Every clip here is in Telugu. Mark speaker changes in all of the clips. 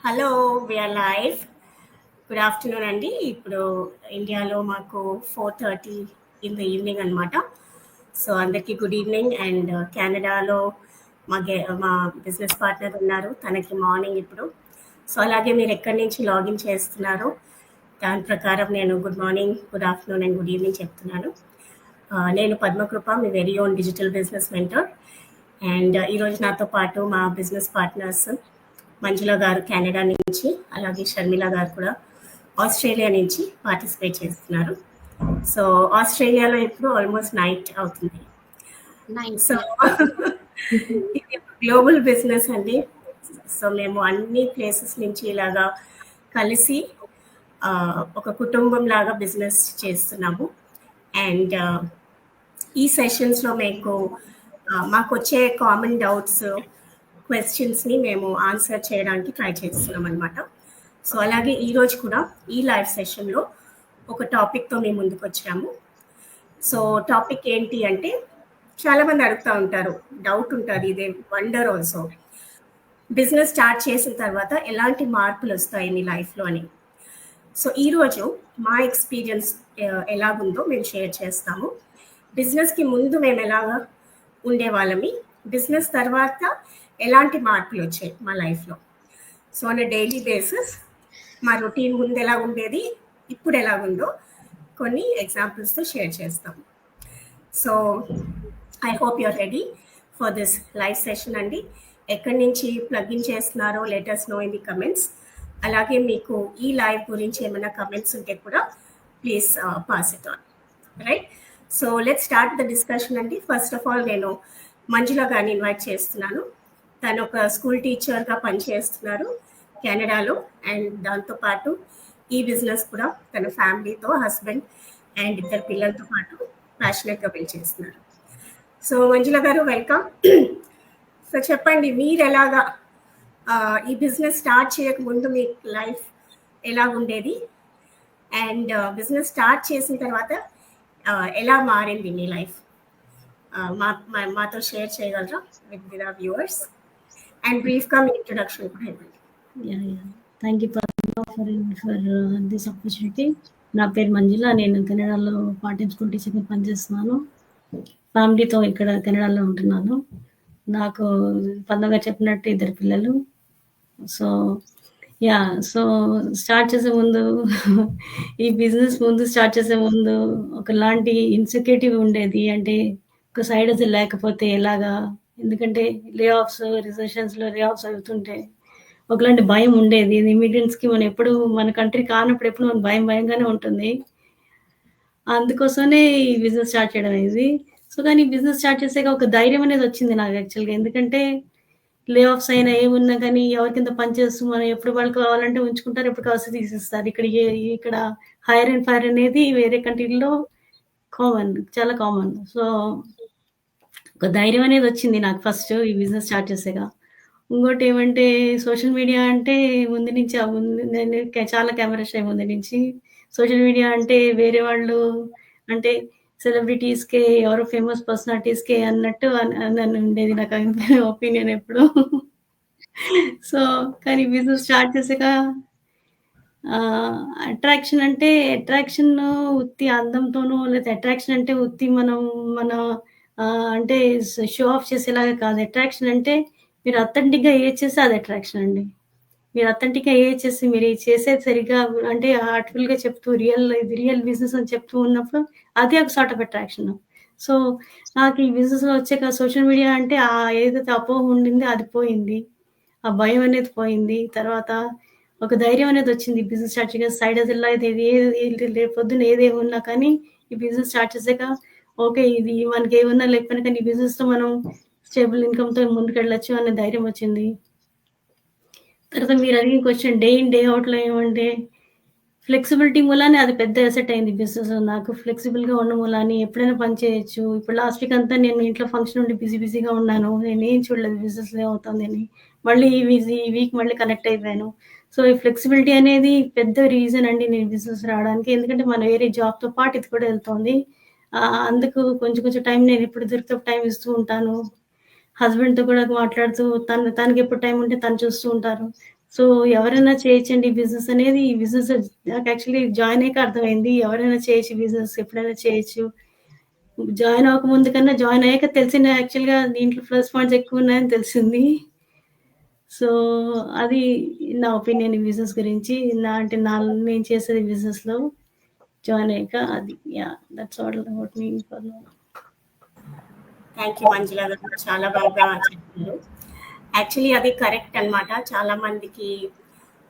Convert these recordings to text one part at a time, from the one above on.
Speaker 1: Hello! We are live. Good afternoon అండి. ఇప్పుడు ఇండియాలో మాకు 4:30 ఇన్ ద ఈవినింగ్ అనమాట. సో, అందరికీ గుడ్ ఈవినింగ్. అండ్ కెనడాలో మా బిజినెస్ పార్ట్నర్ ఉన్నారు. తనకి మార్నింగ్ ఇప్పుడు. సో, అలాగే మీరు ఎక్కడి నుంచి లాగిన్ చేస్తున్నారో దాని ప్రకారం నేను good morning, good afternoon and good evening చెప్తున్నాను. నేను పద్మకృప, మీ very own digital business mentor. And ఈరోజు నాతో పాటు మా బిజినెస్ పార్ట్నర్స్ మంజుల గారు కెనడా నుంచి, అలాగే షర్మిల గారు కూడా ఆస్ట్రేలియా నుంచి పార్టిసిపేట్ చేస్తున్నారు. సో ఆస్ట్రేలియాలో ఇప్పుడు ఆల్మోస్ట్ నైట్ అవుతుంది.
Speaker 2: నైస్.
Speaker 1: సో ఇది గ్లోబల్ బిజినెస్ అండి. సో మేము అన్ని ప్లేసెస్ నుంచి ఇలాగా కలిసి ఒక కుటుంబం లాగా బిజినెస్ చేస్తున్నాము. అండ్ ఈ సెషన్స్లో మాకు వచ్చే కామన్ డౌట్స్, క్వశ్చన్స్ని మేము ఆన్సర్ చేయడానికి ట్రై చేస్తున్నాం అనమాట. సో అలాగే ఈరోజు కూడా ఈ లైవ్ సెషన్లో ఒక టాపిక్తో మేము ముందుకు వచ్చాము. సో టాపిక్ ఏంటి అంటే, చాలామంది అడుగుతూ ఉంటారు, డౌట్ ఉంటుంది, ఇదే వండర్ ఆల్సో, బిజినెస్ స్టార్ట్ చేసిన తర్వాత ఎలాంటి మార్పులు వస్తాయి మీ లైఫ్లో అని. సో ఈరోజు మా ఎక్స్పీరియన్స్ ఎలాగుందో మేము షేర్ చేస్తాము. బిజినెస్కి ముందు మేము ఎలాగా ఉండేవాళ్ళమి, బిజినెస్ తర్వాత ఎలాంటి మార్పులు వచ్చాయి మా లైఫ్లో. సో ఆన్ డైలీ బేసిస్ మా రొటీన్ ముందు ఎలా ఉండేది, ఇప్పుడు ఎలాగుందో కొన్ని ఎగ్జాంపుల్స్తో షేర్ చేస్తాం. So I hope you're ready for this live session అండి. ఎక్కడి నుంచి ప్లగ్ఇన్ చేస్తున్నారో let us know in the comments. అలాగే మీకు ఈ లైవ్ గురించి ఏమైనా కమెంట్స్ ఉంటే కూడా please pass it on. Right, so let's start the discussion అండి. ఫస్ట్ ఆఫ్ ఆల్ నేను మంజుల గారిని ఇన్వైట్ చేస్తున్నాను. తను ఒక స్కూల్ టీచర్గా పనిచేస్తున్నారు కెనడాలో. అండ్ దాంతోపాటు ఈ బిజినెస్ కూడా తన ఫ్యామిలీతో, హస్బెండ్ అండ్ 2 పిల్లలతో పాటు ప్యాషనెట్గా బిల్డ్ చేస్తున్నారు. సో మంజుల గారు, వెల్కమ్. సో చెప్పండి, మీరు ఎలాగా ఈ బిజినెస్ స్టార్ట్ చేయకముందు మీ లైఫ్ ఎలాగుండేది, అండ్ బిజినెస్ స్టార్ట్ చేసిన తర్వాత ఎలా మారింది మీ లైఫ్, మాతో షేర్ చేయగలరా విత్ ద వ్యూవర్స్? అండ్ బ్రీఫ్గా మీ ఇంట్రొడక్షన్ కూడా ఇవ్వండి.
Speaker 2: Thank you for this opportunity. నా పేరు మంజుల. నేను కెనడాలో పార్ట్ టైం స్కూల్ టీచర్గా పనిచేస్తున్నాను. ఫ్యామిలీతో ఇక్కడ కెనడాలో ఉంటున్నాను. నాకు పండుగ చెప్పినట్టు 2 పిల్లలు. సో స్టార్ట్ చేసే ముందు ఈ బిజినెస్ స్టార్ట్ చేసే ముందు ఒకలాంటి ఇన్సెక్యూరిటీ ఉండేది. అంటే ఒక సైడ్ అసలు లేకపోతే ఎలాగా, ఎందుకంటే లే ఆఫ్స్, రిసెషన్స్లో లే ఆఫ్స్ అవుతుంటే ఒకలాంటి భయం ఉండేది. ఇమిగ్రెంట్స్కి మనం ఎప్పుడు మన కంట్రీ కానప్పుడు ఎప్పుడు మనకు భయంగానే ఉంటుంది. అందుకోసమే ఈ బిజినెస్ స్టార్ట్ చేయడం అయింది. సో కానీ బిజినెస్ స్టార్ట్ చేసాక ఒక ధైర్యం అనేది వచ్చింది నాకు యాక్చువల్గా. ఎందుకంటే లే ఆఫ్స్ అయినా ఏమున్నా కానీ ఎవరి కింద పనిచేస్తూ మనం ఎప్పుడు వాళ్ళు కావాలంటే ఉంచుకుంటారు, ఎప్పుడు కావాల్సి తీసేస్తారు. ఇక్కడ హైర్ అండ్ ఫైర్ అనేది వేరే కంట్రీలో కామన్, చాలా కామన్. సో ఒక ధైర్యం అనేది వచ్చింది నాకు ఫస్ట్ ఈ బిజినెస్ స్టార్ట్ చేసాక. ఇంకోటి ఏమంటే, సోషల్ మీడియా అంటే ముందు నుంచి నేను చాలా కెమెరా షై ముందు నుంచి. సోషల్ మీడియా అంటే వేరే వాళ్ళు, అంటే సెలబ్రిటీస్కే, ఎవరో ఫేమస్ పర్సనాలిటీస్కే అన్నట్టు అని ఉండేది నాకు ఒపీనియన్ ఎప్పుడు. సో కానీ బిజినెస్ స్టార్ట్ చేసాక అట్రాక్షన్ ఉత్తి అందంతోనో, లేదా అట్రాక్షన్ అంటే ఉత్తి మన అంటే షో ఆఫ్ చేసేలాగా కాదు. అట్రాక్షన్ అంటే మీరు అథెంటిక్‌గా ఏది చేస్తే అది అట్రాక్షన్ అండి. మీరు అథెంటిక్‌గా ఏది చేసి మీరు చేసేది సరిగ్గా, అంటే హార్ట్‌ఫుల్‌గా చెప్తూ ఇది రియల్ బిజినెస్ అని చెప్తూ ఉన్నప్పుడు అదే ఒక సార్ట్ ఆఫ్ అట్రాక్షన్. సో నాకు ఈ బిజినెస్‌లో వచ్చాక సోషల్ మీడియా అంటే ఏదైతే అపోహ ఉండిందో అది పోయింది. ఆ భయం అనేది పోయింది. తర్వాత ఒక ధైర్యం అనేది వచ్చింది. బిజినెస్ స్టార్ట్ చేయగా సైడ్ హజిల్ రేపొద్దున ఏదేమున్నా కానీ ఈ బిజినెస్ స్టార్ట్ చేసాక ఓకే, ఇది మనకి ఏమున్నా లేకపోయినా కానీ ఈ బిజినెస్‌తో మనం స్టేబుల్ ఇన్‌కమ్‌తో ముందుకెళ్ళొచ్చు అనే ధైర్యం వచ్చింది. తర్వాత మీరు అడిగిన క్వశ్చన్ డే ఇన్ డే అవుట్‌లో ఏమంటే, ఫ్లెక్సిబిలిటీ మూలానే అది పెద్ద అసెట్ అయింది బిజినెస్. నాకు ఫ్లెక్సిబుల్‌గా ఉన్న మూలాన్ని ఎప్పుడైనా పని చేయొచ్చు. ఇప్పుడు లాస్ట్ వీక్ అంతా నేను ఇంట్లో ఫంక్షన్ ఉండి బిజీగా ఉన్నాను. నేనేం చూడలేదు బిజినెస్‌లో ఏమవుతుందని. మళ్ళీ ఈ వీక్ మళ్ళీ కనెక్ట్ అయిపోయాను. సో ఈ ఫ్లెక్సిబిలిటీ అనేది పెద్ద రీజన్ అండి నేను బిజినెస్ రావడానికి. ఎందుకంటే మన వేరే జాబ్‌తో పాటు ఇది కూడా వెళ్తోంది. అందుకు కొంచెం టైం నేను ఎప్పుడు దొరికితే టైం ఇస్తూ ఉంటాను. హస్బెండ్‌తో కూడా మాట్లాడుతూ తనకి ఎప్పుడు టైం ఉంటే తను చూస్తూ ఉంటారు. సో ఎవరైనా చేయొచ్చండి ఈ బిజినెస్ అనేది. ఈ బిజినెస్ నాకు యాక్చువల్లీ జాయిన్ అయ్యాక అర్థమైంది. ఎవరైనా చేయొచ్చు బిజినెస్, ఎప్పుడైనా చేయొచ్చు. జాయిన్ అవ్వకముందు కన్నా జాయిన్ అయ్యాక తెలిసింది యాక్చువల్‌గా దీంట్లో ప్లస్ పాయింట్స్ ఎక్కువున్నాయని తెలిసింది. సో, అది నా ఒపీనియన్ ఈ బిజినెస్ గురించి. నేను చేసేది బిజినెస్‌లో జాయిన్ అయ్యాక అది. Yeah! That's all about me for now.
Speaker 1: Thank you Manjula garu. చాలా బాగా చెప్పారు. యాక్చువల్లీ అది కరెక్ట్ అన్నమాట. చాలా మందికి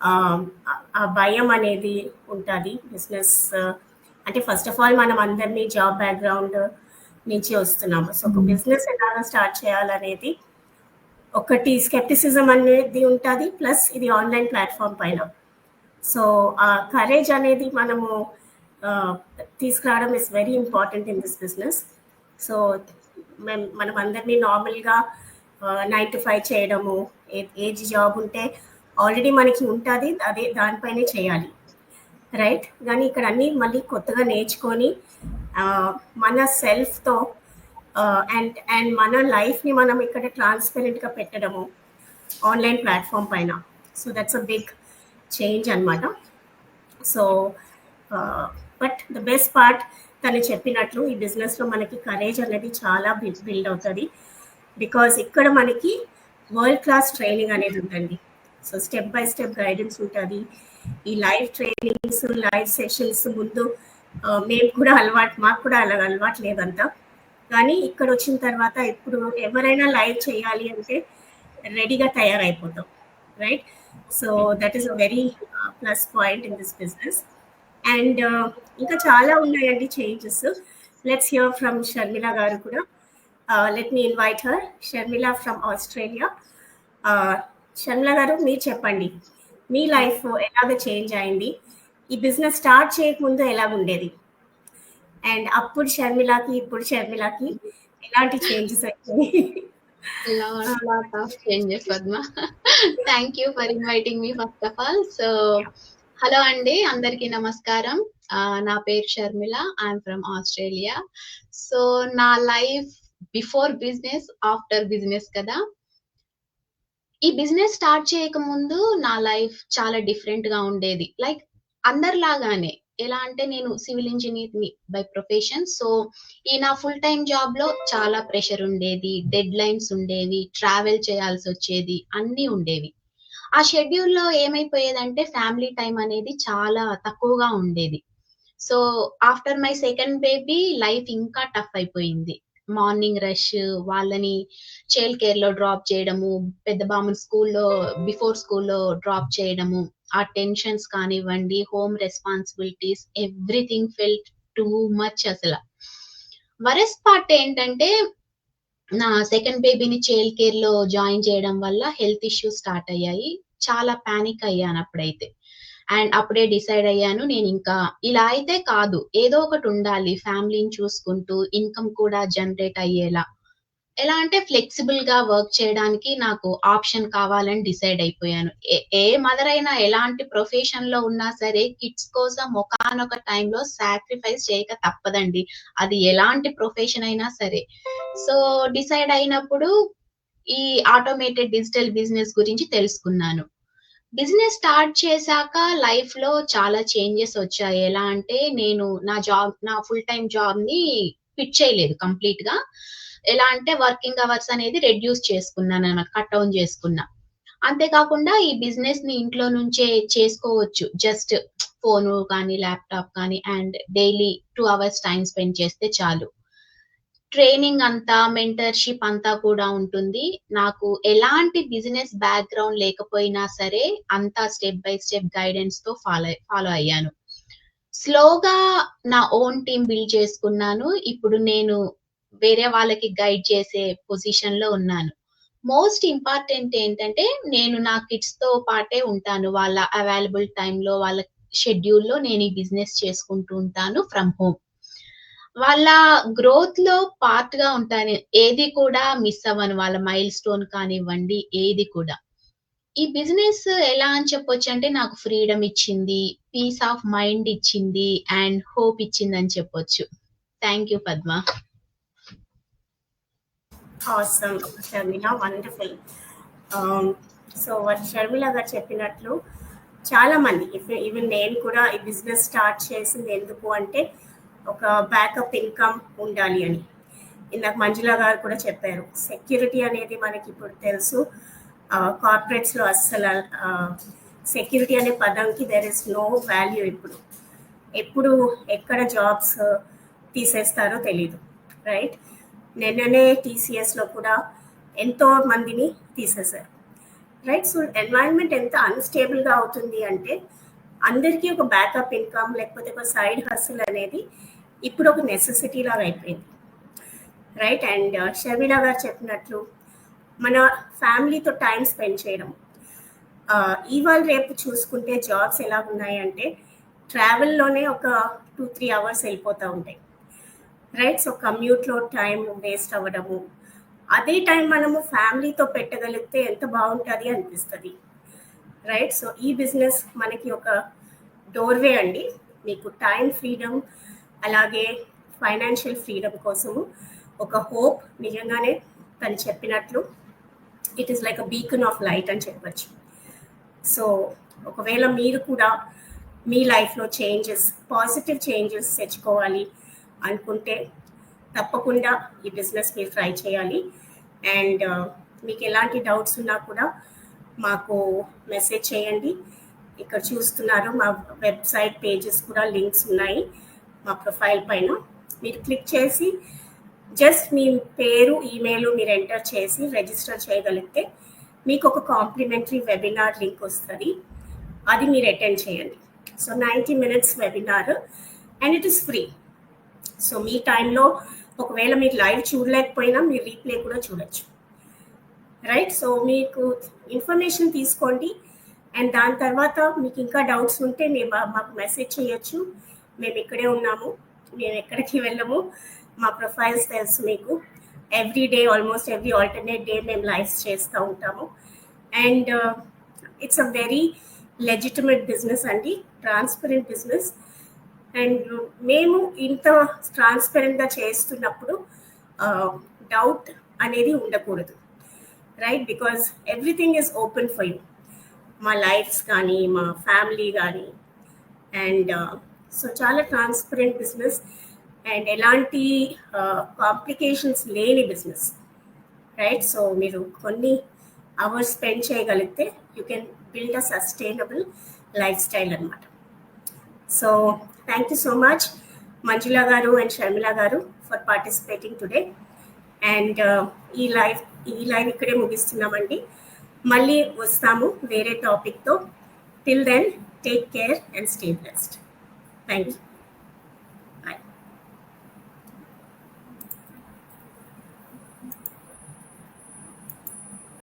Speaker 1: ఆ భయం అనేది ఉంటుంది బిజినెస్. అంటే ఫస్ట్ ఆఫ్ ఆల్ మనం అందరినీ జాబ్ బ్యాక్గ్రౌండ్ నుంచి వస్తున్నాము. సో ఒక బిజినెస్ ఎలాగ స్టార్ట్ చేయాలనేది ఒకటి స్కెప్టిసిజం అనేది ఉంటుంది, ప్లస్ ఇది ఆన్లైన్ ప్లాట్ఫామ్ పైన. సో ఆ కరేజ్ అనేది మనము తీసుకురావడం is very important in this business. So మనం అందరినీ నార్మల్గా 9 to 5 చేయడము, ఏజ్ జాబ్ ఉంటే ఆల్రెడీ మనకి ఉంటుంది, అదే దానిపైనే చేయాలి, రైట్? కానీ ఇక్కడ అన్నీ మళ్ళీ కొత్తగా నేర్చుకొని మన సెల్ఫ్తో అండ్ మన లైఫ్ని మనం ఇక్కడ ట్రాన్స్పరెంట్గా పెట్టడము ఆన్లైన్ ప్లాట్ఫామ్ పైన. So that's a big change అనమాట. So but the best part తను చెప్పినట్లు ఈ బిజినెస్లో మనకి కరేజ్ అనేది చాలా బిల్డ్ అవుతుంది. బికాజ్ ఇక్కడ మనకి వరల్డ్ క్లాస్ ట్రైనింగ్ అనేది ఉంటుంది. So step by step guidance ఉంటుంది. ఈ లైవ్ ట్రైనింగ్స్, లైవ్ సెషన్స్ ముందు మేము కూడా మాకు కూడా అలా అలవాటు లేదంతా. కానీ ఇక్కడ వచ్చిన తర్వాత ఇప్పుడు ఎవరైనా లైవ్ చేయాలి అంటే రెడీగా తయారైపోతాం, right? So that is a very plus point in this business. And ఇంకా చాలా ఉన్నాయండి changes. Let's hear from Sharmila garu కూడా. Let me invite her, Sharmila from Australia. Sharmila garu, మీరు చెప్పండి, మీ లైఫ్ ఎలాగ చేంజ్ అయింది? ఈ బిజినెస్ స్టార్ట్ చేయకముందు ఎలాగ ఉండేది? అండ్ అప్పుడు షర్మిలకి ఇప్పుడు షర్మిలకి ఎలాంటి చేంజెస్ అయ్యాయి?
Speaker 3: Lot of changes, Padma. Thank you for inviting me first of all. So, hello అండి, అందరికీ నమస్కారం. నా పేరు Sharmila, I'm from Australia. So నా life before business, after business కదా. ఈ బిజినెస్ స్టార్ట్ చేయకముందు నా లైఫ్ చాలా డిఫరెంట్ గా ఉండేది. లైక్ అందరిలాగానే. ఎలా అంటే నేను సివిల్ ఇంజనీర్ ని బై ప్రొఫెషన్. సో ఈ నా ఫుల్ టైం జాబ్ లో చాలా ప్రెషర్ ఉండేది, డెడ్ లైన్స్ ఉండేవి, ట్రావెల్ చేయాల్సి వచ్చేది, అన్ని ఉండేవి. ఆ షెడ్యూల్లో ఏమైపోయేదంటే ఫ్యామిలీ టైం అనేది చాలా తక్కువగా ఉండేది. So after my second baby life ఇంకా టఫ్ అయిపోయింది. మార్నింగ్ రష్, వాళ్ళని చైల్డ్ కేర్ లో డ్రాప్ చేయడము, పెద్ద బామ్మని బిఫోర్ స్కూల్లో డ్రాప్ చేయడము, ఆ టెన్షన్స్ కానివ్వండి, home responsibilities, everything felt too much. అసలు వరెస్ట్ పార్ట్ ఏంటంటే నా సెకండ్ బేబీని చైల్డ్ కేర్ లో జాయిన్ చేయడం వల్ల హెల్త్ ఇష్యూస్ స్టార్ట్ అయ్యాయి. చాలా పానిక్ అయ్యాను అప్పుడైతే. అండ్ అప్పుడే డిసైడ్ అయ్యాను, నేను ఇంకా ఇలా అయితే కాదు, ఏదో ఒకటి ఉండాలి ఫ్యామిలీని చూసుకుంటూ, ఇన్కమ్ కూడా జనరేట్ అయ్యేలా. ఎలా అంటే ఫ్లెక్సిబుల్ గా వర్క్ చేయడానికి నాకు ఆప్షన్ కావాలని డిసైడ్ అయిపోయాను. ఏ మదర్ అయినా ఎలాంటి ప్రొఫెషన్ లో ఉన్నా సరే కిడ్స్ కోసం ఒకానొక టైంలో సాక్రిఫైస్ చేయక తప్పదండి, అది ఎలాంటి ప్రొఫెషన్ అయినా సరే. సో డిసైడ్ అయినప్పుడు ఈ ఆటోమేటెడ్ డిజిటల్ బిజినెస్ గురించి తెలుసుకున్నాను. బిజినెస్ స్టార్ట్ చేశాక లైఫ్ లో చాలా చేంజెస్ వచ్చాయి. ఎలా అంటే నేను నా ఫుల్ టైం జాబ్ ని క్విట్ చేయలేదు కంప్లీట్ గా. ఎలా అంటే వర్కింగ్ అవర్స్ అనేది రెడ్యూస్ చేసుకున్నాను అన్నమాట, కట్ డౌన్ చేసుకున్నా. అంతేకాకుండా ఈ బిజినెస్ ని ఇంట్లో నుంచే చేసుకోవచ్చు, జస్ట్ ఫోన్ కానీ ల్యాప్టాప్ కానీ, and daily 2 hours time spend చేస్తే చాలు. ట్రైనింగ్ అంతా, మెంటర్షిప్ అంతా కూడా ఉంటుంది. నాకు ఎలాంటి బిజినెస్ బ్యాక్గ్రౌండ్ లేకపోయినా సరే అంతా స్టెప్ బై స్టెప్ గైడెన్స్ తో ఫాలో అయ్యాను. స్లోగా నా ఓన్ టీమ్ బిల్డ్ చేసుకున్నాను. ఇప్పుడు నేను వేరే వాళ్ళకి గైడ్ చేసే పొజిషన్ లో ఉన్నాను. మోస్ట్ ఇంపార్టెంట్ ఏంటంటే నేను నా కిడ్స్ తో పాటే ఉంటాను. వాళ్ళ అవైలబుల్ టైంలో, వాళ్ళ షెడ్యూల్లో నేను ఈ బిజినెస్ చేసుకుంటూ ఉంటాను ఫ్రమ్ హోమ్. వాళ్ళ గ్రోత్ లో పార్ట్ గా ఉంటాను, ఏది కూడా మిస్ అవ్వను. వాళ్ళ మైల్ స్టోన్ కానివ్వండి, ఏది కూడా. ఈ బిజినెస్ ఎలా అని చెప్పొచ్చు అంటే నాకు ఫ్రీడమ్ ఇచ్చింది, పీస్ ఆఫ్ మైండ్ ఇచ్చింది, అండ్ హోప్ ఇచ్చింది అని చెప్పొచ్చు. Thank you Padma.
Speaker 1: Awesome, Sharmila, wonderful. So Sharmila గారు చెప్పినట్లు చాలామంది ఈవెన్ నేను కూడా ఈ బిజినెస్ స్టార్ట్ చేసింది ఎందుకు అంటే ఒక బ్యాకప్ ఇన్కమ్ ఉండాలి అని. ఇందాక మంజుల గారు కూడా చెప్పారు, సెక్యూరిటీ అనేది మనకి ఇప్పుడు తెలుసు, కార్పొరేట్స్లో అస్సలు సెక్యూరిటీ అనే పదంకి దెర్ ఇస్ నో వాల్యూ. ఎప్పుడు ఎక్కడ జాబ్స్ తీసేస్తారో తెలీదు, రైట్? నిన్ననే టీసీఎస్లో కూడా ఎంతో మందిని తీసేశారు, రైట్? సో ఎన్వైరన్మెంట్ ఎంత అన్స్టేబుల్గా అవుతుంది అంటే అందరికీ ఒక బ్యాకప్ ఇన్కమ్ లేకపోతే ఒక సైడ్ హస్ల్ అనేది ఇప్పుడు ఒక నెసెసిటీ లాగా అయిపోయింది, రైట్? అండ్ షర్మిల గారు చెప్పినట్లు మన ఫ్యామిలీతో టైం స్పెండ్ చేయడం. ఇవాళ రేపు చూసుకుంటే జాబ్స్ ఎలా ఉన్నాయంటే ట్రావెల్లోనే ఒక 2-3 అవర్స్ వెళ్ళిపోతూ ఉంటాయి, రైట్? సో కమ్యూట్లో టైం వేస్ట్ అవ్వడము, అదే టైం మనము ఫ్యామిలీతో పెట్టగలిగితే ఎంత బాగుంటుంది అనిపిస్తుంది, రైట్? సో ఈ బిజినెస్ మనకి ఒక డోర్వే అండి, మీకు టైం ఫ్రీడమ్ అలాగే ఫైనాన్షియల్ ఫ్రీడమ్ కోసము ఒక హోప్. నిజంగానే తను చెప్పినట్లు it is like a beacon of light అని చెప్పచ్చు. సో ఒకవేళ మీరు కూడా మీ లైఫ్లో పాజిటివ్ చేంజెస్ తెచ్చుకోవాలి అనుకుంటే తప్పకుండా ఈ బిజినెస్ మీరు ట్రై చేయాలి. అండ్ మీకు ఎలాంటి డౌట్స్ ఉన్నా కూడా మాకు మెసేజ్ చేయండి. ఇక్కడ చూస్తున్నారు మా వెబ్సైట్ పేజెస్ కూడా లింక్స్ ఉన్నాయి మా ప్రొఫైల్ పైన. మీరు క్లిక్ చేసి జస్ట్ మీ పేరు ఈమెయిల్ మీరు ఎంటర్ చేసి రిజిస్టర్ చేయగలిగితే మీకు ఒక కాంప్లిమెంటరీ వెబినార్ లింక్ వస్తుంది, అది మీరు అటెండ్ చేయండి. So 90 minutes webinar and it is free. So మీ టైంలో ఒకవేళ మీరు లైవ్ చూడలేకపోయినా మీరు రీప్లే కూడా చూడొచ్చు, రైట్? సో మీకు ఇన్ఫర్మేషన్ తీసుకోండి అండ్ దాని తర్వాత మీకు ఇంకా డౌట్స్ ఉంటే మాకు మెసేజ్ చేయొచ్చు. మేము ఇక్కడే ఉన్నాము, మేము ఎక్కడికి వెళ్ళము, మా ప్రొఫైల్స్ తెలుసు మీకు. Every day almost every alternate day మేము లైవ్స్ చేస్తూ ఉంటాము. And it's a very legitimate business అండి, ట్రాన్స్పరెంట్ బిజినెస్. అండ్ మేము ఇంత ట్రాన్స్పరెంట్గా చేస్తున్నప్పుడు డౌట్ అనేది ఉండకూడదు, right? Because everything is open for you, మా లైఫ్స్ కానీ మా ఫ్యామిలీ కానీ. అండ్ సో చాలా ట్రాన్స్పరెంట్ బిజినెస్ అండ్ ఎలాంటి కాంప్లికేషన్స్ లేని బిజినెస్, రైట్? సో మీరు కొన్ని అవర్స్ స్పెండ్ చేయగలిగితే you can build a sustainable life style అనమాట. So thank you so much Manjula garu and Sharmila garu for participating today. And ఈ లైవ్ ఇక్కడే ముగిస్తున్నామండి. మళ్ళీ వస్తాము వేరే టాపిక్తో. Till then take care and stay blessed. Thank you.